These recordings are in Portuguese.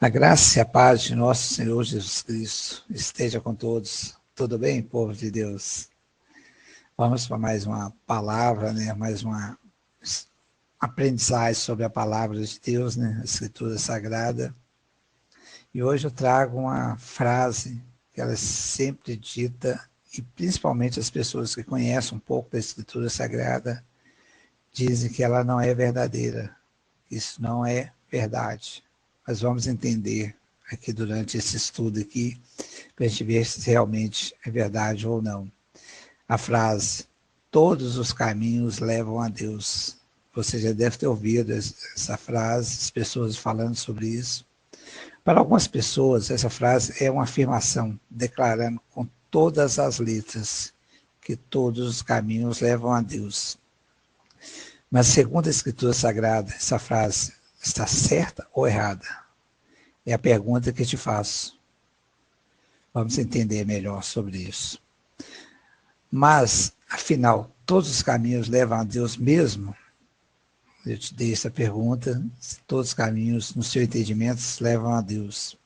A graça e a paz de nosso Senhor Jesus Cristo esteja com todos. Tudo bem, povo de Deus? Vamos para mais uma palavra, mais uma aprendizagem sobre a palavra de Deus, a Escritura Sagrada. E hoje eu trago uma frase que ela é sempre dita, e principalmente as pessoas que conhecem um pouco da Escritura Sagrada, dizem que ela não é verdadeira. Isso não é verdade. Mas vamos entender aqui durante esse estudo aqui, para a gente ver se realmente é verdade ou não. A frase, todos os caminhos levam a Deus. Você já deve ter ouvido essa frase, as pessoas falando sobre isso. Para algumas pessoas, essa frase é uma afirmação, declarando com todas as letras que todos os caminhos levam a Deus. Mas segundo a Escritura Sagrada, essa frase está certa ou errada? É a pergunta que te faço. Vamos entender melhor sobre isso. Mas, afinal, todos os caminhos levam a Deus mesmo? Eu te dei essa pergunta. Todos os caminhos, no seu entendimento, levam a Deus.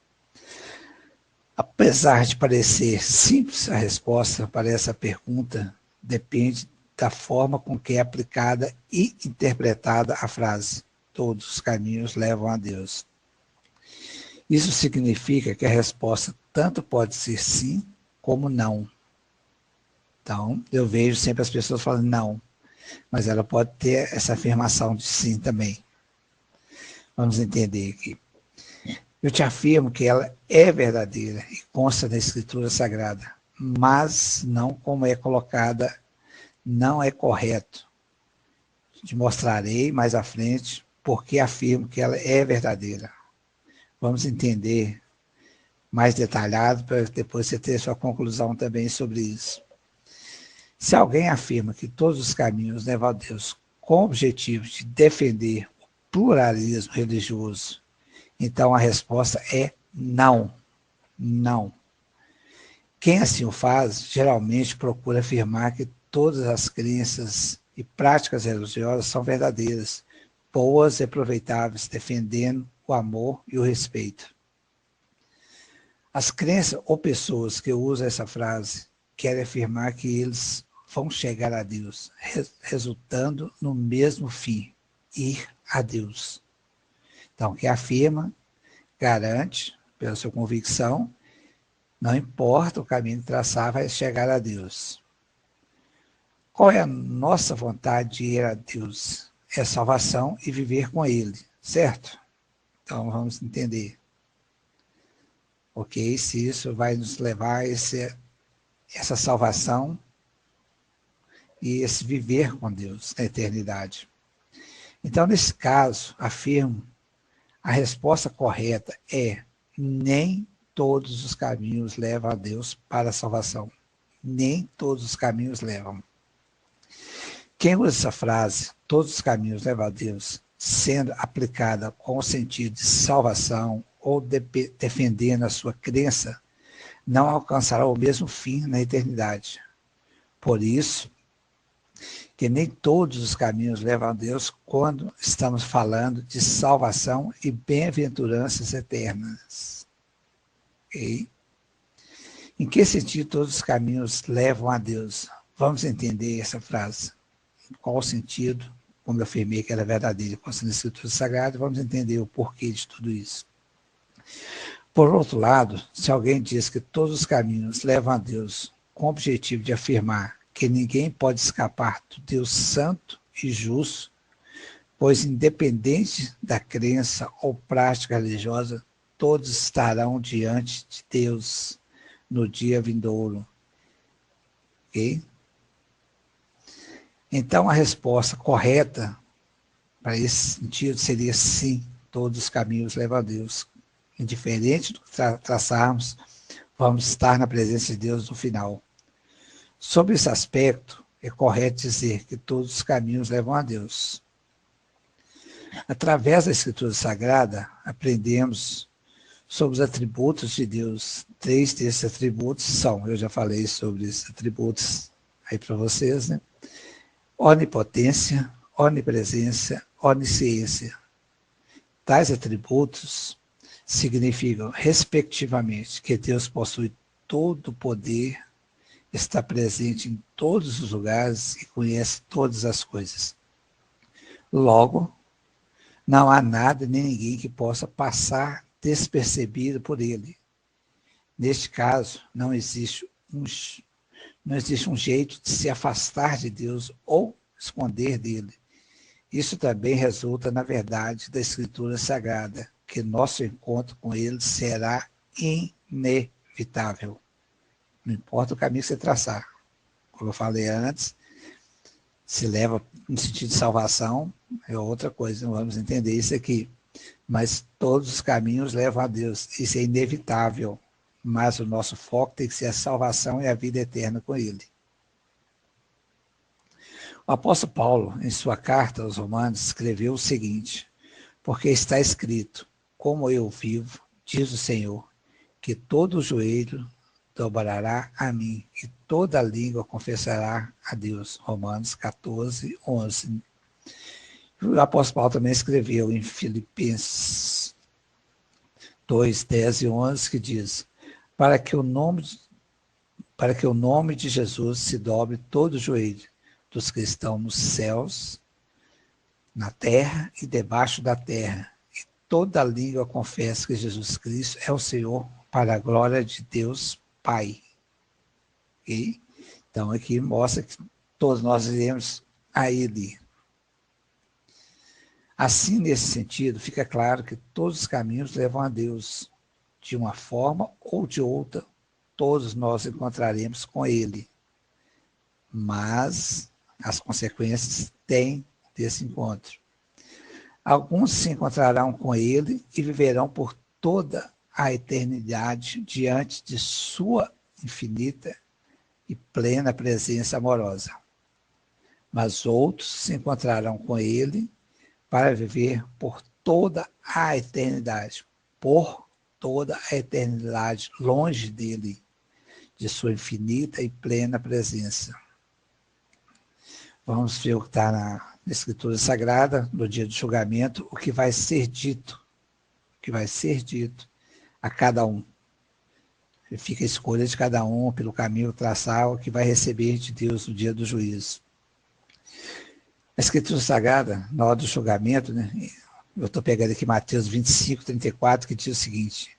Apesar de parecer simples a resposta para essa pergunta, depende da forma com que é aplicada e interpretada a frase. Todos os caminhos levam a Deus. Isso significa que a resposta tanto pode ser sim como não. Então, eu vejo sempre as pessoas falando não, mas ela pode ter essa afirmação de sim também. Vamos entender aqui. Eu te afirmo que ela é verdadeira e consta na Escritura Sagrada, mas não como é colocada, não é correto. Te mostrarei mais à frente porque afirmo que ela é verdadeira. Vamos entender mais detalhado para depois você ter sua conclusão também sobre isso. Se alguém afirma que todos os caminhos levam a Deus com o objetivo de defender o pluralismo religioso, então a resposta é não. Não. Quem assim o faz, geralmente procura afirmar que todas as crenças e práticas religiosas são verdadeiras, boas e aproveitáveis, defendendo o amor e o respeito. As crenças ou pessoas que usam essa frase querem afirmar que eles vão chegar a Deus, resultando no mesmo fim, ir a Deus. Então, quem afirma, garante, pela sua convicção, não importa o caminho que traçar, vai chegar a Deus. Qual é a nossa vontade de ir a Deus? É salvação e viver com Ele, certo? Então, vamos entender. Ok? Se isso vai nos levar a essa salvação e esse viver com Deus na eternidade. Então, nesse caso, afirmo, a resposta correta é nem todos os caminhos levam a Deus para a salvação. Nem todos os caminhos levam. Quem usa essa frase, todos os caminhos levam a Deus, sendo aplicada com o sentido de salvação ou defendendo a sua crença, não alcançará o mesmo fim na eternidade. Por isso, que nem todos os caminhos levam a Deus quando estamos falando de salvação e bem-aventuranças eternas. Okay? Em que sentido todos os caminhos levam a Deus? Vamos entender essa frase. Em qual sentido, como eu afirmei que era verdadeira, constando a Escritura Sagrada, vamos entender o porquê de tudo isso. Por outro lado, se alguém diz que todos os caminhos levam a Deus com o objetivo de afirmar que ninguém pode escapar do Deus santo e justo, pois independente da crença ou prática religiosa, todos estarão diante de Deus no dia vindouro. Ok? Então a resposta correta para esse sentido seria sim, todos os caminhos levam a Deus. Indiferente do que traçarmos, vamos estar na presença de Deus no final. Sobre esse aspecto, é correto dizer que todos os caminhos levam a Deus. Através da Escritura Sagrada, aprendemos sobre os atributos de Deus. 3 desses atributos são, eu já falei sobre esses atributos aí para vocês, Onipotência, onipresença, onisciência. Tais atributos significam, respectivamente, que Deus possui todo o poder, está presente em todos os lugares e conhece todas as coisas. Logo, não há nada nem ninguém que possa passar despercebido por ele. Neste caso, não existe um jeito de se afastar de Deus ou esconder dele. Isso também resulta na verdade da Escritura Sagrada, que nosso encontro com ele será inevitável. Não importa o caminho que você traçar. Como eu falei antes, se leva no sentido de salvação, é outra coisa, não vamos entender isso aqui. Mas todos os caminhos levam a Deus, isso é inevitável. Mas o nosso foco tem que ser a salvação e a vida eterna com ele. O apóstolo Paulo, em sua carta aos Romanos, escreveu o seguinte: porque está escrito, como eu vivo, diz o Senhor, que todo joelho dobrará a mim e toda língua confessará a Deus. Romanos 14, 11. O apóstolo Paulo também escreveu em Filipenses 2, 10 e 11, que diz, para que o nome de Jesus se dobre todo o joelho dos que estão nos céus, na terra e debaixo da terra, e toda língua confesse que Jesus Cristo é o Senhor, para a glória de Deus Pai. Okay? Então aqui mostra que todos nós iremos a Ele. Assim, nesse sentido, fica claro que todos os caminhos levam a Deus. De uma forma ou de outra, todos nós encontraremos com Ele. Mas as consequências têm desse encontro. Alguns se encontrarão com Ele e viverão por toda a eternidade diante de sua infinita e plena presença amorosa. Mas outros se encontrarão com Ele para viver por toda a eternidade, longe dele, de sua infinita e plena presença. Vamos ver o que está na Escritura Sagrada, no dia do julgamento, o que vai ser dito a cada um. Fica a escolha de cada um, pelo caminho traçar, o que vai receber de Deus no dia do juízo. A Escritura Sagrada, na hora do julgamento, né, eu estou pegando aqui Mateus 25, 34, que diz o seguinte: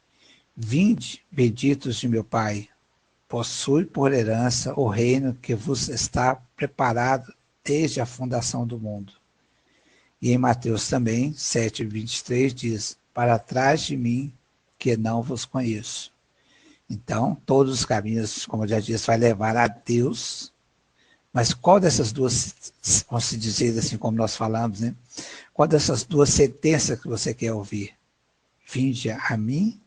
vinde, benditos de meu Pai, possui por herança o reino que vos está preparado desde a fundação do mundo. E em Mateus também, 7, 23, diz, para trás de mim, que não vos conheço. Então, todos os caminhos, como eu já disse, vai levar a Deus. Mas qual dessas duas, vamos se dizer assim como nós falamos, né? Qual dessas duas sentenças que você quer ouvir? Vinde a mim,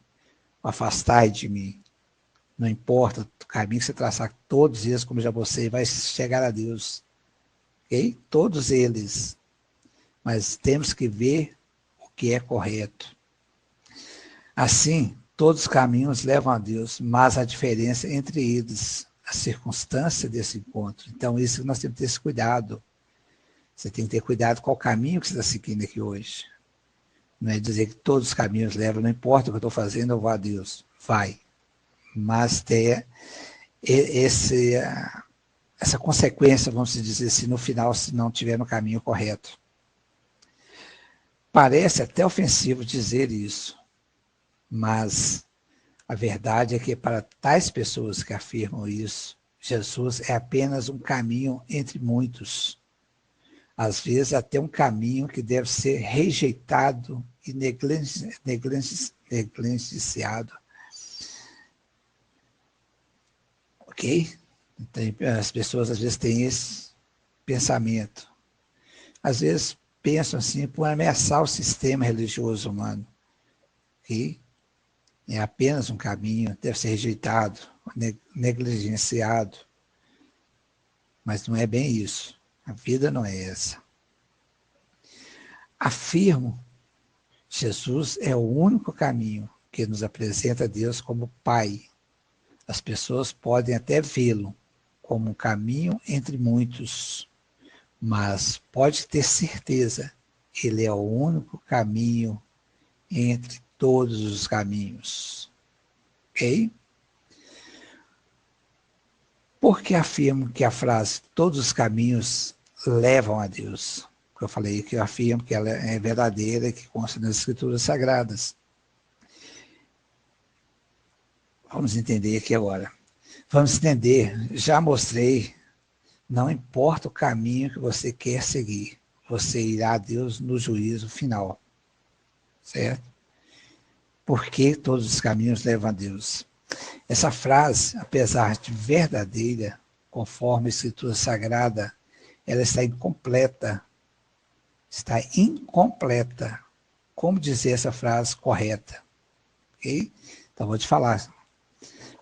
afastai de mim. Não importa o caminho que você traçar, todos eles, como já você, vai chegar a Deus. Okay? Todos eles. Mas temos que ver o que é correto. Assim, todos os caminhos levam a Deus, mas a diferença entre eles, a circunstância desse encontro. Então, isso nós temos que ter esse cuidado. Você tem que ter cuidado qual caminho que você está seguindo aqui hoje. Não é dizer que todos os caminhos levam, não importa o que eu estou fazendo, eu vou a Deus. Vai. Mas tenha essa consequência, vamos dizer assim, no final, se não estiver no caminho correto. Parece até ofensivo dizer isso, mas a verdade é que para tais pessoas que afirmam isso, Jesus é apenas um caminho entre muitos. Às vezes até um caminho que deve ser rejeitado e negligenciado. Ok? Então, as pessoas às vezes têm esse pensamento. Às vezes pensam assim por ameaçar o sistema religioso humano. Ok? É apenas um caminho, deve ser rejeitado, negligenciado. Mas não é bem isso. A vida não é essa. Afirmo, Jesus é o único caminho que nos apresenta a Deus como Pai. As pessoas podem até vê-lo como um caminho entre muitos, mas pode ter certeza, ele é o único caminho entre todos os caminhos. Ok? Por que afirmo que a frase todos os caminhos levam a Deus? Porque eu falei que eu afirmo que ela é verdadeira e que consta nas Escrituras Sagradas. Vamos entender aqui agora. Vamos entender, já mostrei, não importa o caminho que você quer seguir, você irá a Deus no juízo final. Certo? Por que todos os caminhos levam a Deus? Essa frase, apesar de verdadeira, conforme a Escritura Sagrada, ela está incompleta. Está incompleta. Como dizer essa frase correta? Ok? Então, vou te falar.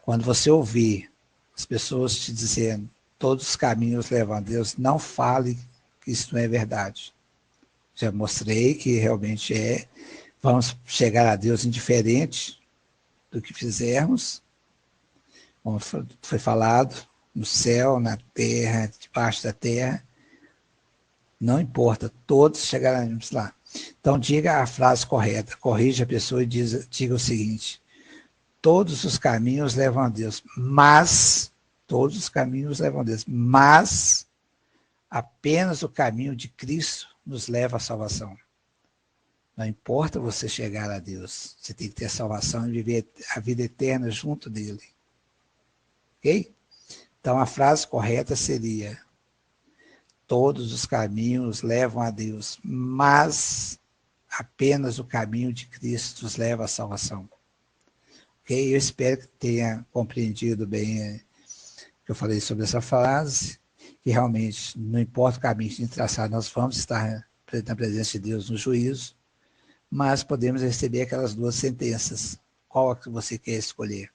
Quando você ouvir as pessoas te dizendo todos os caminhos levam a Deus, não fale que isso não é verdade. Já mostrei que realmente é. Vamos chegar a Deus indiferente do que fizermos, como foi falado, no céu, na terra, debaixo da terra. Não importa, todos chegaremos lá. Então, diga a frase correta, corrija a pessoa e diga o seguinte: todos os caminhos levam a Deus, mas, todos os caminhos levam a Deus, mas apenas o caminho de Cristo nos leva à salvação. Não importa você chegar a Deus, você tem que ter salvação e viver a vida eterna junto dele. Ok? Então a frase correta seria: todos os caminhos levam a Deus, mas apenas o caminho de Cristo nos leva à salvação. Ok? Eu espero que tenha compreendido bem o que eu falei sobre essa frase, que realmente não importa o caminho que a gente traçar, nós vamos estar na presença de Deus no juízo, mas podemos receber aquelas duas sentenças. Qual a que você quer escolher?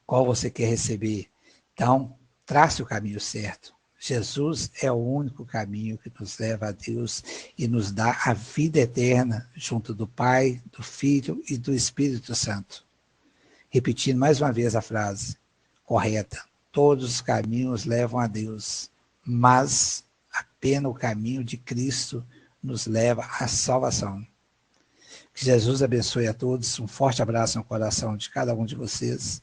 Qual você quer receber? Então, trace o caminho certo. Jesus é o único caminho que nos leva a Deus e nos dá a vida eterna junto do Pai, do Filho e do Espírito Santo. Repetindo mais uma vez a frase correta: todos os caminhos levam a Deus, mas apenas o caminho de Cristo nos leva à salvação. Que Jesus abençoe a todos. Um forte abraço no coração de cada um de vocês.